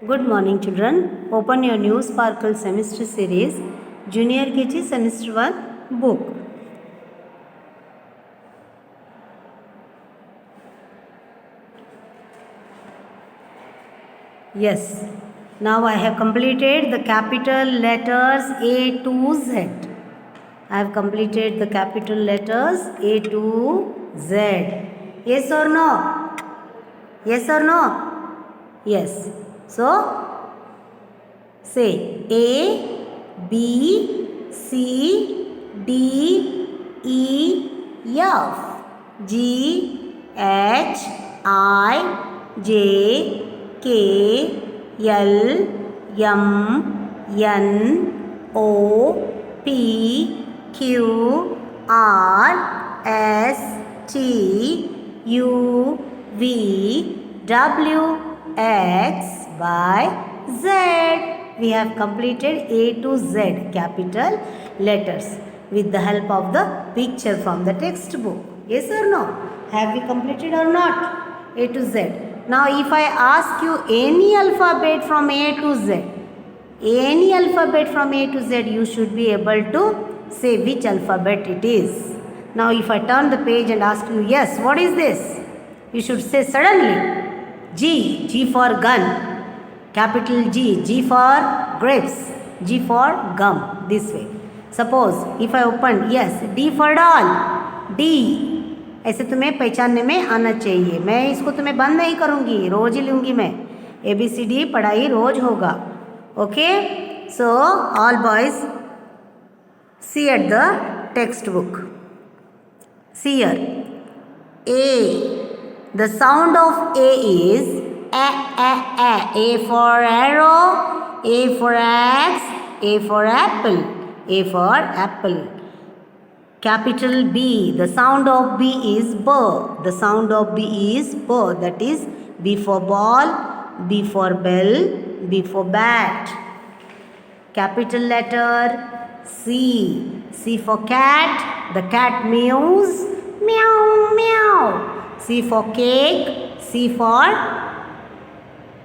Good morning, children. Open your new Sparkle semester series, Junior KG Semester 1 book. Yes, now I have completed the capital letters A to Z. I have completed the capital letters A to Z. Yes or no? Yes or no? Yes. So, say A, B, C, D, E, F, G, H, I, J, K, L, M, N, O, P, Q, R, S, T, U, V, W, X, Y, Z. We have completed A to Z capital letters with the help of the picture from the textbook. Yes or no? Have we completed or not? A to Z. Now if I ask you any alphabet from A to Z, any alphabet from A to Z, you should be able to say which alphabet it is. Now if I turn the page and ask you, yes, what is this? You should say suddenly, G, G for gun. Capital G, G for grapes, G for gum, this way. Suppose if I open, yes, D for doll, D. ऐसे तुम्हें पहचानने में आना चाहिए. मैं इसको तुम्हें बंद नहीं करूँगी, रोज ही लूँगी मैं. ABCD पढ़ाई रोज होगा. Okay? So, all boys, see at the textbook. See here. A. The sound of A is A, A, A. A for arrow, A for axe, A for apple, A for apple. Capital B. The sound of B is B. The sound of B is B. That is B for ball, B for bell, B for bat. Capital letter C. C for cat. The cat meows, meow, meow. C for cake, C for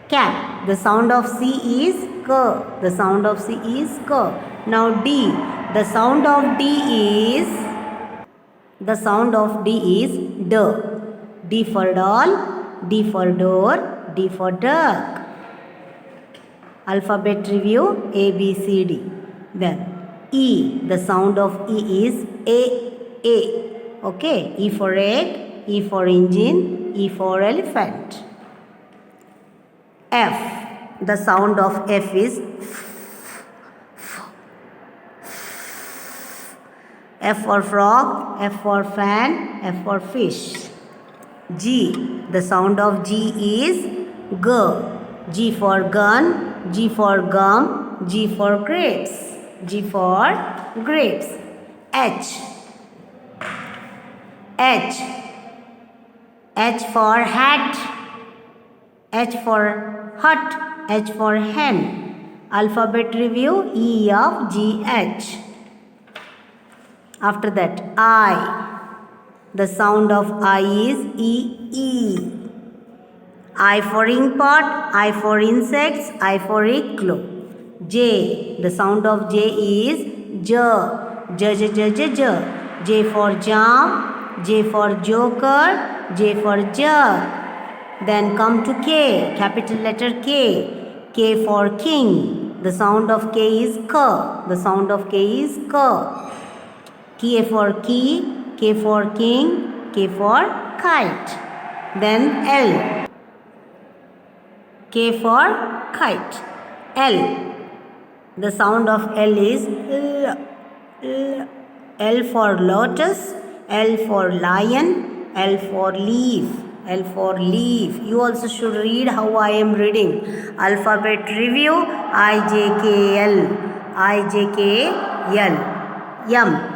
cap. The sound of C is K. The sound of C is K. Now D. The sound of D is D. D for doll, D for door, D for duck. Alphabet review A, B, C, D. Then E. The sound of E is A. Okay. E for egg, E for engine, E for elephant. F. The sound of F is F for frog, F for fan, F for fish. G. The sound of G is G. G for gun, G for gum, G for grapes. G for grapes. H. H. H for hat, H for hut, H for hen. Alphabet review E, F, G, H. After that I. The sound of I is E. I for ink pot, I for insects, I for igloo. J. The sound of J is J. J. J for jam, J for joker, J for jug. Then come to K, capital letter K. K for king. The sound of K is K. The sound of K is K. K for key, K for king, K for kite. Then L. K for kite. L. The sound of L is L. L for lotus, L for lion, L for leaf. L for leaf. You also should read how I am reading. Alphabet review I, J, K, L. I, J, K, L. M.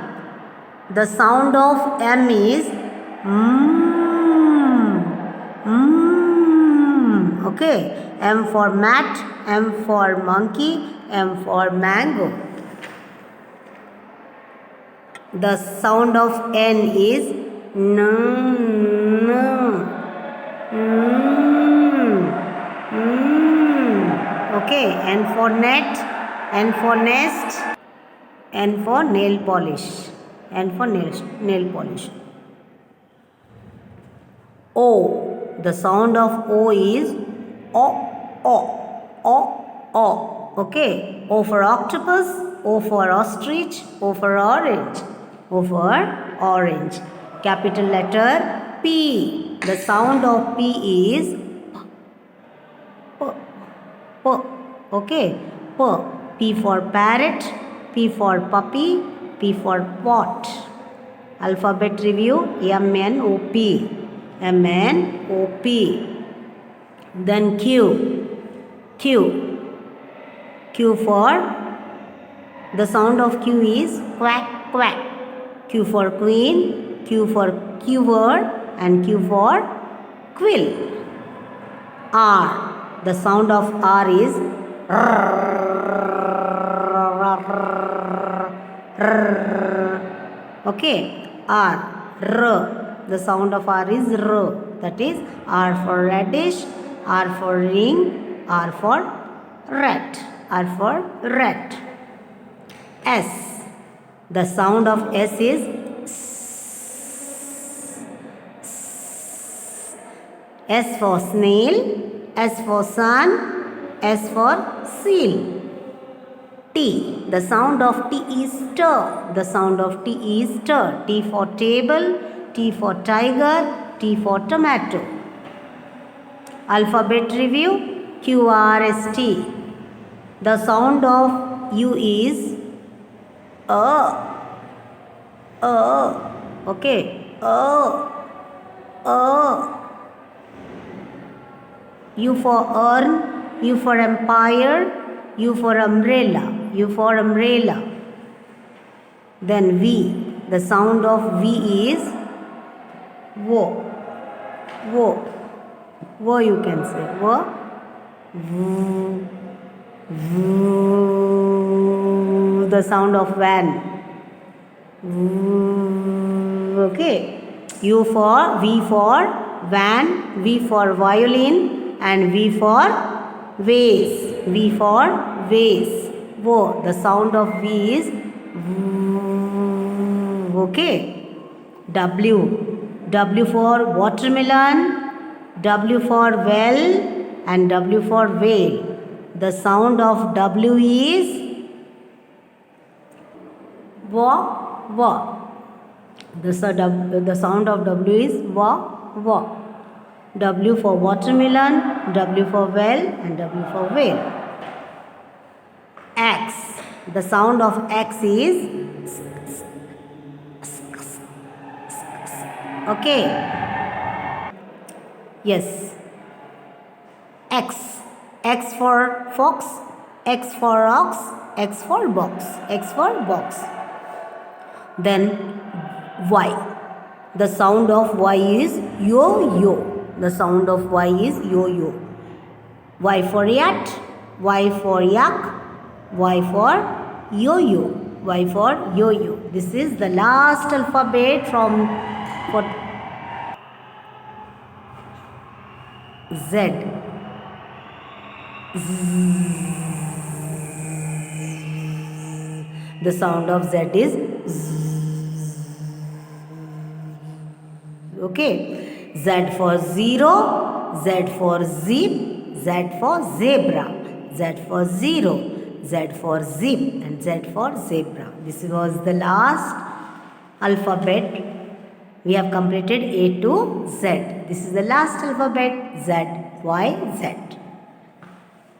The sound of M is Okay. M for mat, M for monkey, M for mango. The sound of N is N. Okay, N for net, N for nest, N for nail polish, N for nail polish. O. The sound of O is O, O, O, O. Okay. O for octopus, O for ostrich, O for orange, O for orange. Capital letter P. The sound of P is P, P. Okay. P. P for parrot, P for puppy, P for pot. Alphabet review, M-N-O-P. M-N-O-P. Then Q. Q. Q for, the sound of Q is quack, quack. Q for queen, Q for quiver, and Q for quill. R. The sound of R is okay. R. R. The sound of R is R. That is R for radish, R for ring, R for rat, R for rat. S. The sound of S is S for snail, S for sun, S for seal. T. The sound of T is stir. The sound of T is stir. T for table, T for tiger, T for tomato. Alphabet review, Q, R, S, T. The sound of U is okay, U for urn, U for empire, U for umbrella, U for umbrella. Then V. The sound of V is wo, wo, wo you can say, wo, v, v. The sound of van, v, okay. U for, V for van, V for violin, and V for vase, V for vase, wo. The sound of V is v, okay. W. W for watermelon, W for well, and W for whale. The sound of W is wa, wa. The sound of W is wa, wa. W for watermelon, W for well, and W for whale. X. The sound of X is okay. Yes. X. X for fox, X for ox, X for box, X for box. Then Y. The sound of Y is yo-yo. The sound of Y is yo-yo. Y for yat, Y for yak, Y for yo-yo, Y for yo-yo. This is the last alphabet for Z. The sound of Z is Z. Okay. Z for zero, Z for zip, Z for zebra, Z for zero, Z for zip, and Z for zebra. This was the last alphabet. We have completed A to Z. This is the last alphabet, Z, Y, Z.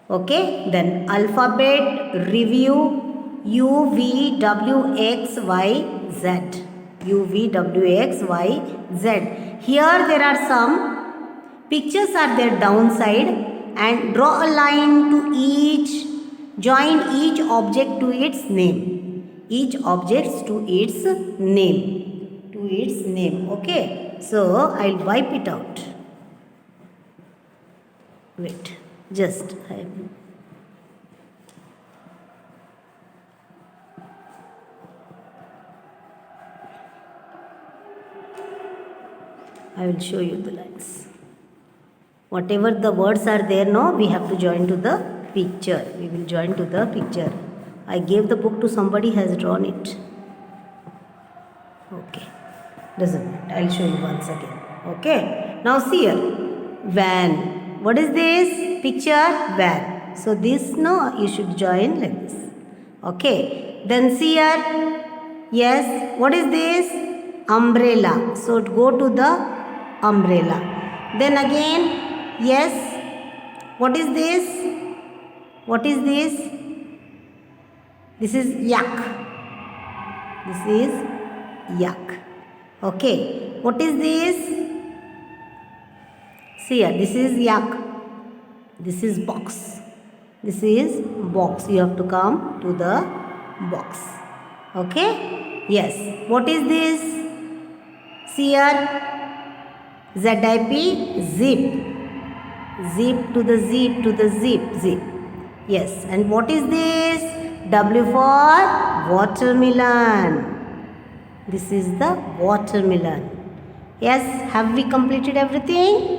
Okay, then alphabet review, U, V, W, X, Y, Z. U, V, W, X, Y, Z. Here there are some pictures are there downside, and draw a line to each, join each object to its name. Each object to its name. To its name. Okay. So I'll wipe it out. Wait. Just I will show you the lines. Whatever the words are there, no, we have to join to the picture. We will join to the picture. I gave the book to somebody has drawn it. Okay, doesn't matter. I'll show you once again. Okay, now see here. Van. What is this picture? Van. So this no, you should join like this. Okay, then see here. Yes, what is this? Umbrella. So go to the umbrella. Then again, yes. What is this? What is this? This is yak. This is yak. Okay. What is this? See here. This is yak. This is box. This is box. You have to come to the box. Okay. Yes. What is this? See here. ZIP. Zip. Zip to the zip to the zip. Zip. Yes. And what is this? W for watermelon. This is the watermelon. Yes. Have we completed everything?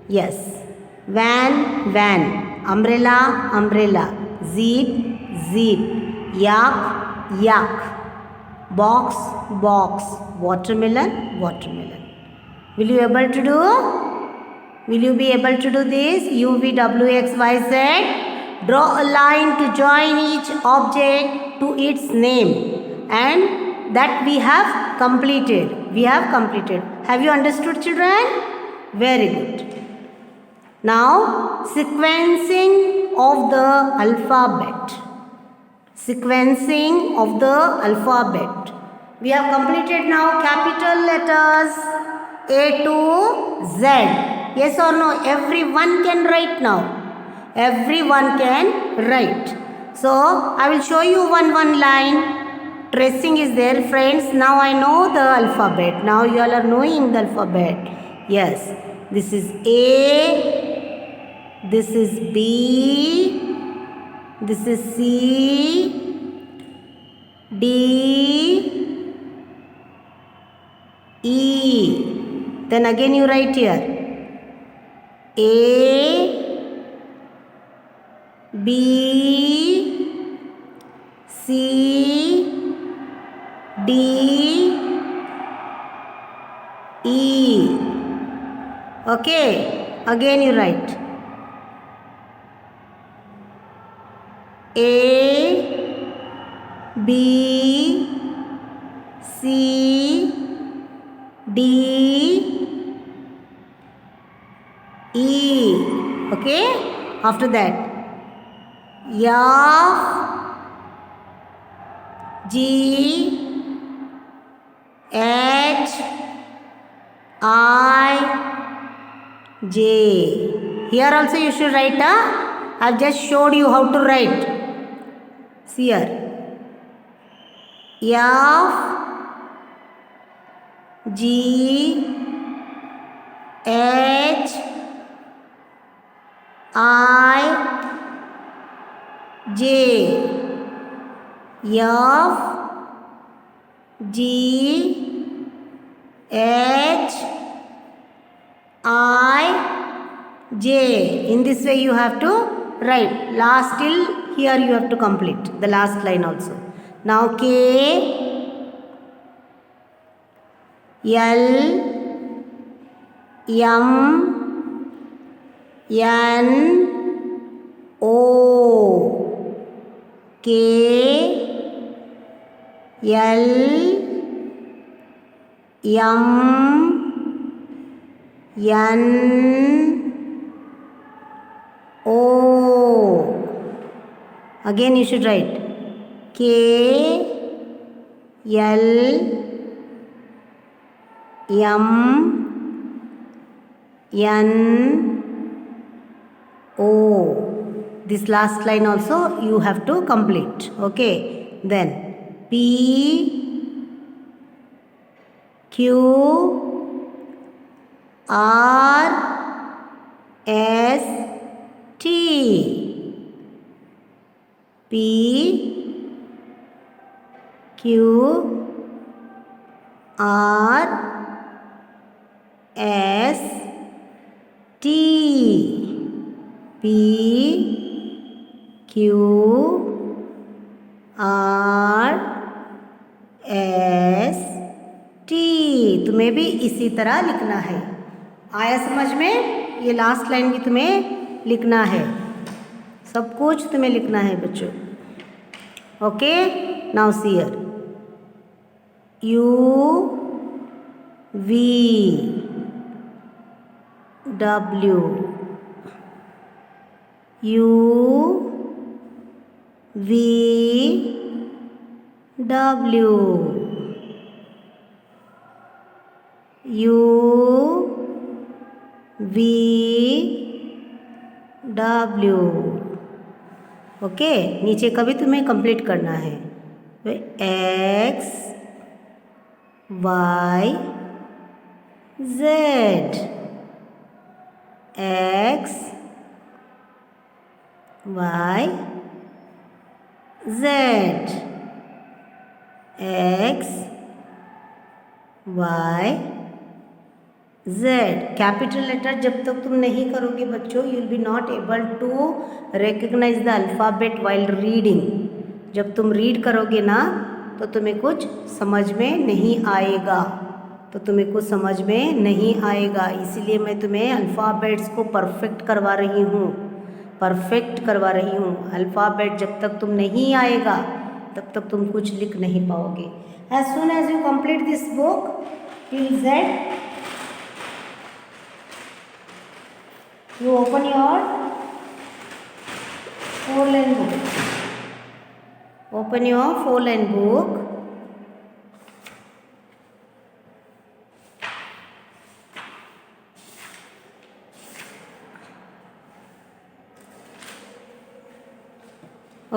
Yes. Van, van. Umbrella, umbrella. Zip, zip. Yak, yak. Box, box. Watermelon, watermelon. Will you able to do? Will you be able to do this? U, V, W, X, Y, Z. Draw a line to join each object to its name. And that we have completed. We have completed. Have you understood, children? Very good. Now, sequencing of the alphabet. Sequencing of the alphabet. We have completed now capital letters A to Z. Yes or no? Everyone can write now. Everyone can write. So, I will show you one line. Tracing is there, friends. Now I know the alphabet. Now you all are knowing the alphabet. Yes. This is A. This is B. This is C. D. E. Then again you write here. A. B. C. D. E. Okay. Again you write. A, B, C, D, E. Okay? After that, F, G, H, I, J. Here also you should write. I've just showed you how to write. See here. F, G, H, I, J. F, G, H, I, J. In this way you have to write. Last till here you have to complete the last line also. Now K, L, M, N, O. K, L, M, N, O. Again you should write K, L, M, N, O. This last line also you have to complete. Okay. Then P, Q, R, S, T. P, Q, R, S, T. P, QRST। तुम्हें भी इसी तरह लिखना है। आया समझ में? ये लास्ट लाइन भी तुम्हें लिखना है, सब कुछ तुम्हें लिखना है बच्चों। Okay, now see here, UVW, UVW, UVW। Okay, नीचे का भी तुम्हें कंप्लीट करना है। X Y Z, X Y Z, X Y Z। Capital letter जब तक तुम नहीं करोगे बच्चों, you will be not able to recognise the alphabet while reading. जब तुम रीड करोगे ना तो तुम्हें कुछ समझ में नहीं आएगा, इसीलिए मैं तुम्हें अल्फ़ाबेट्स को परफेक्ट करवा रही हूँ। अल्फ़ाबेट जब तक तुम नहीं आएगा तब तक तुम कुछ लिख नहीं पाओगे। As soon as you complete this book till Z, you open your 4-line book. Open your 4-line book.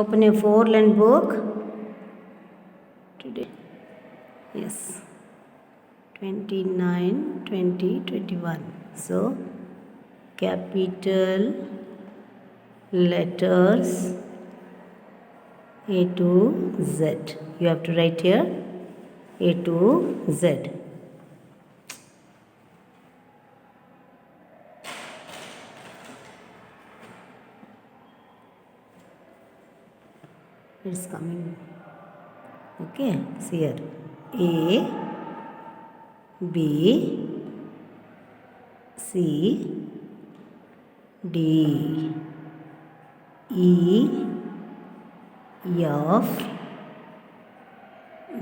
Open your 4-line book. Today, yes, 29, 20, 21. So, capital letters A to Z. You have to write here A to Z. It's coming. Okay, see here A, B, C, D, E, F,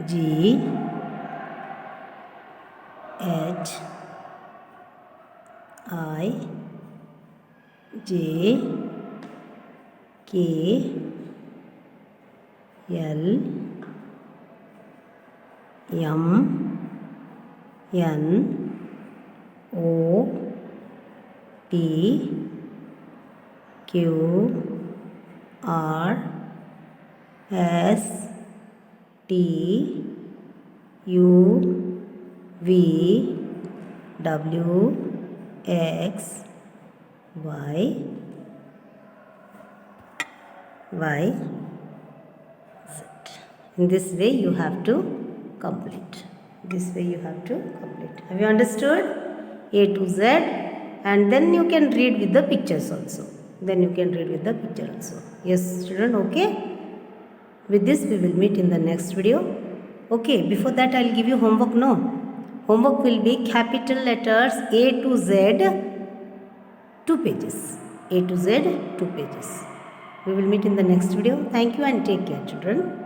G, H, I, J, K, L, M, N, O, P, Q, R, S, T, U, V, W, X, Y, Z. In this way you have to complete. Have you understood? A to Z, and then you can read with the pictures also. Yes, children, okay? With this we will meet in the next video. Okay, before that I will give you homework. No, homework will be capital letters A to Z, 2 pages. A to Z, 2 pages. We will meet in the next video. Thank you and take care, children.